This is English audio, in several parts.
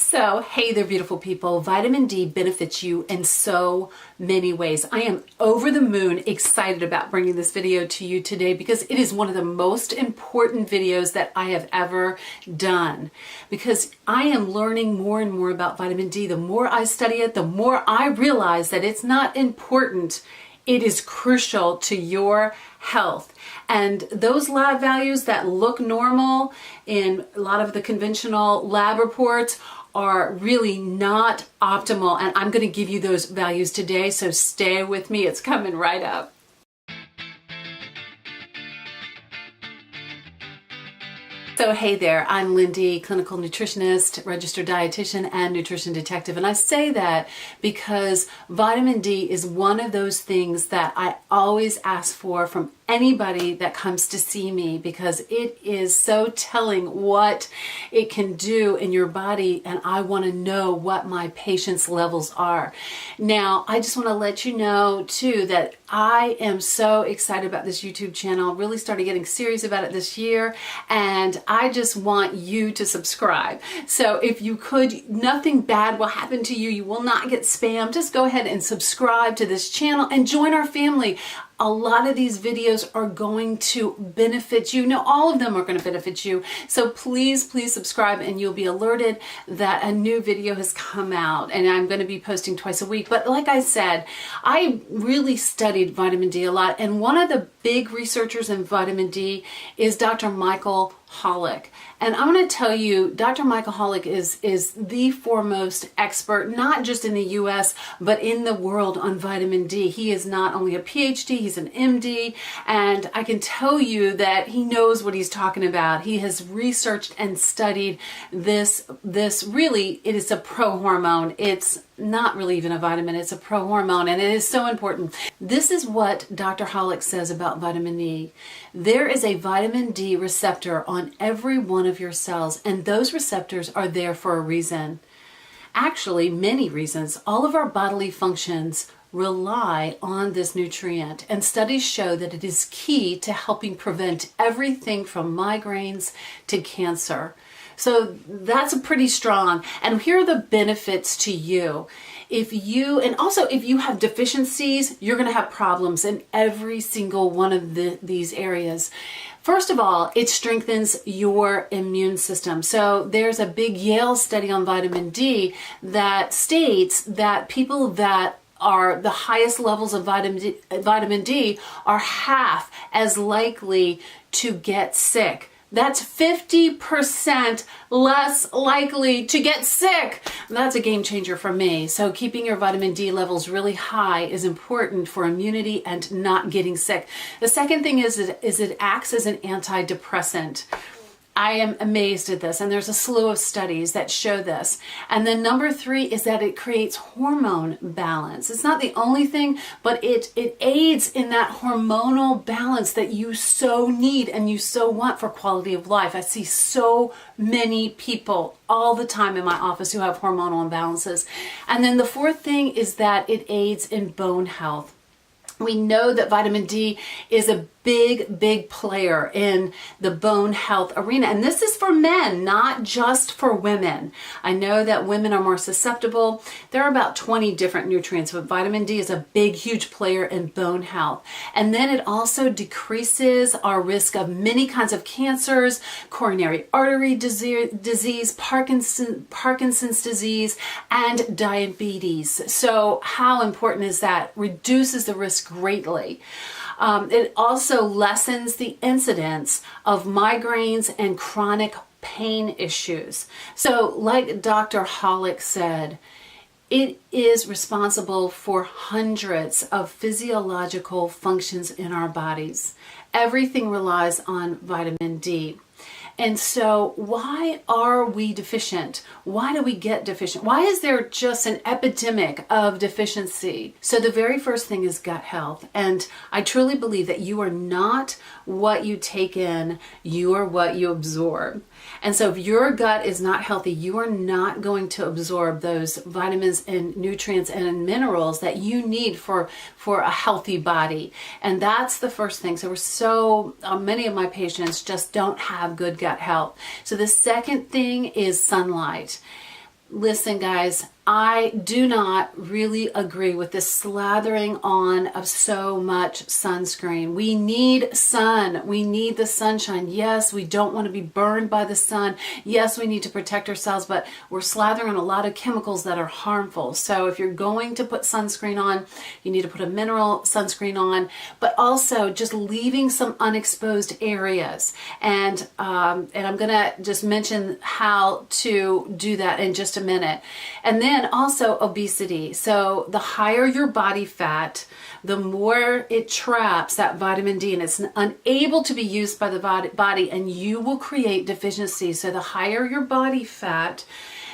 So, hey there, beautiful people. Vitamin D benefits you in so many ways. I am over the moon excited about bringing this video to you today because it is one of the most important videos that I have ever done. Because I am learning more and more about vitamin D. The more I study it, the more I realize that it's not important. It is crucial to your health. And those lab values that look normal in a lot of the conventional lab reports are really not optimal. And I'm going to give you those values today. So stay with me. It's coming right up. So hey there, I'm Lindy, clinical nutritionist, registered dietitian, and nutrition detective. And I say that because vitamin D is one of those things that I always ask for from anybody that comes to see me, because it is so telling what it can do in your body, and I want to know what my patients' levels are. Now, I just want to let you know too that I am so excited about this YouTube channel. Really started getting serious about it this year, and I just want you to subscribe. So if you could, nothing bad will happen to you. You will not get spam. Just go ahead and subscribe to this channel and join our family. A lot of these videos are going to benefit you. No, all of them are going to benefit you. So please subscribe and you'll be alerted that a new video has come out, and I'm going to be posting twice a week. But like I said, I really studied vitamin D a lot, and one of the big researchers in vitamin D is Dr. Michael Holick. And I'm going to tell you, Dr. Michael Holick is the foremost expert, not just in the US, but in the world on vitamin D. He is not only a PhD, he's an MD, and I can tell you that he knows what he's talking about. He has researched and studied this really, it is a pro-hormone. It's not really even a vitamin, it's a pro-hormone, and it is so important. This is what Dr. Holick says about vitamin D. There is a vitamin D receptor on every one of your cells, and those receptors are there for a reason. Actually, many reasons. All of our bodily functions rely on this nutrient, and studies show that it is key to helping prevent everything from migraines to cancer. So that's pretty strong. And here are the benefits to you. If you have deficiencies, you're going to have problems in every single one of these areas. First of all, it strengthens your immune system. So there's a big Yale study on vitamin D that states that people that are the highest levels of vitamin D are half as likely to get sick. That's 50% less likely to get sick. That's a game changer for me. So keeping your vitamin D levels really high is important for immunity and not getting sick. The second thing is it acts as an antidepressant. I am amazed at this, and there's a slew of studies that show this. And then number 3 is that it creates hormone balance. It's not the only thing, but it aids in that hormonal balance that you so need and you so want for quality of life. I see so many people all the time in my office who have hormonal imbalances. And then the fourth thing is that it aids in bone health. We know that vitamin D is a big player in the bone health arena. And this is for men, not just for women. I know that women are more susceptible. There are about 20 different nutrients, but vitamin D is a huge player in bone health. And then it also decreases our risk of many kinds of cancers, coronary artery disease, Parkinson's disease, and diabetes. So how important is that? Reduces the risk greatly. It also lessens the incidence of migraines and chronic pain issues. So like Dr. Holick said, it is responsible for hundreds of physiological functions in our bodies. Everything relies on vitamin D. And so why are we deficient? Why do we get deficient? Why is there just an epidemic of deficiency? So the very first thing is gut health. And I truly believe that you are not what you take in, you are what you absorb. And so if your gut is not healthy, you are not going to absorb those vitamins and nutrients and minerals that you need for a healthy body. And that's the first thing. So many of my patients just don't have good gut health. So the second thing is sunlight. Listen, guys, I do not really agree with this slathering on of so much sunscreen. We need sun. We need the sunshine. Yes, we don't want to be burned by the sun. Yes, we need to protect ourselves, but we're slathering on a lot of chemicals that are harmful. So if you're going to put sunscreen on, you need to put a mineral sunscreen on, but also just leaving some unexposed areas. And I'm going to just mention how to do that in just a minute. And then also obesity. So the higher your body fat, the more it traps that vitamin D, and it's unable to be used by the body, and you will create deficiency. So the higher your body fat,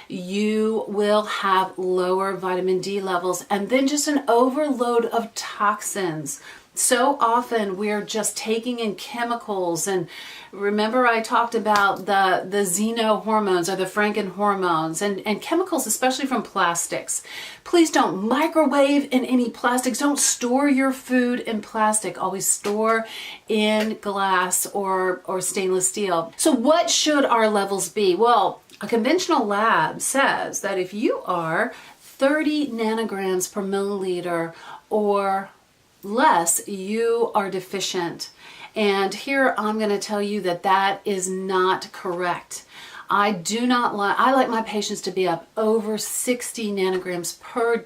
you will have lower vitamin D levels, and then just an overload of toxins. So often we're just taking in chemicals, and remember I talked about the xenohormones or the Franken hormones and chemicals, especially from plastics. Please don't microwave in any plastics. Don't store your food in plastic. Always store in glass or stainless steel. So what should our levels be? Well, a conventional lab says that if you are 30 nanograms per milliliter or less, you are deficient. And here I'm going to tell you that that is not correct. I like my patients to be up over 60 nanograms per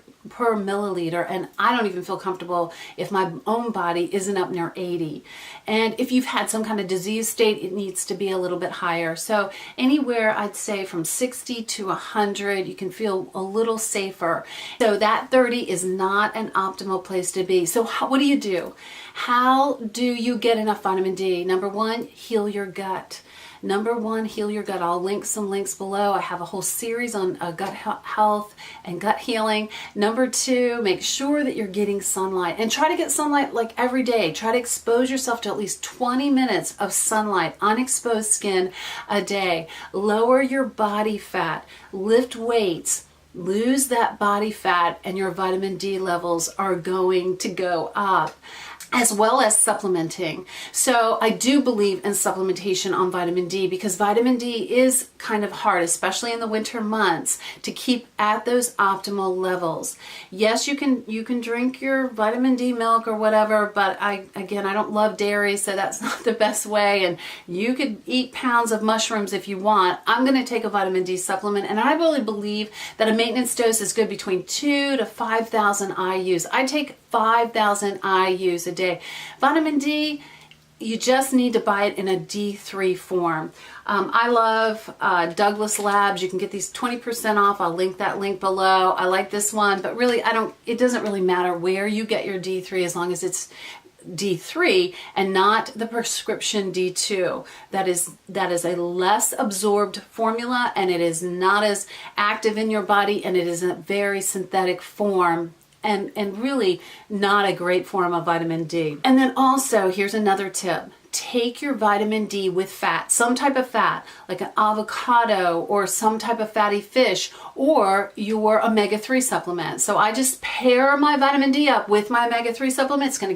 milliliter, and I don't even feel comfortable if my own body isn't up near 80. And if you've had some kind of disease state, it needs to be a little bit higher. So anywhere I'd say from 60 to 100, you can feel a little safer. So that 30 is not an optimal place to be. So what do? How do you get enough vitamin D? Number one, heal your gut. Heal your gut. I'll link some links below. I have a whole series on gut health and gut healing. Number two, make sure that you're getting sunlight, and try to get sunlight like every day. Try to expose yourself to at least 20 minutes of sunlight, unexposed skin a day. Lower your body fat, lift weights, lose that body fat, and your vitamin D levels are going to go up, as well as supplementing. So I do believe in supplementation on vitamin D, because vitamin D is kind of hard, especially in the winter months, to keep at those optimal levels. Yes, you can drink your vitamin D milk or whatever, but I don't love dairy, so that's not the best way. And you could eat pounds of mushrooms if you want. I'm going to take a vitamin D supplement, and I really believe that a maintenance dose is good between 2,000 to 5,000 IUs. I take 5,000 IUs a day. Vitamin D, you just need to buy it in a D3 form. I love Douglas Labs. You can get these 20% off. I'll link that link below. I like this one, but really it doesn't really matter where you get your D3 as long as it's D3 and not the prescription D2. That is a less absorbed formula, and it is not as active in your body, and it is a very synthetic form. And really not a great form of vitamin D. And then also, here's another tip. Take your vitamin D with fat, some type of fat, like an avocado or some type of fatty fish, or your omega-3 supplement. So I just pair my vitamin D up with my omega-3 supplement. It's going to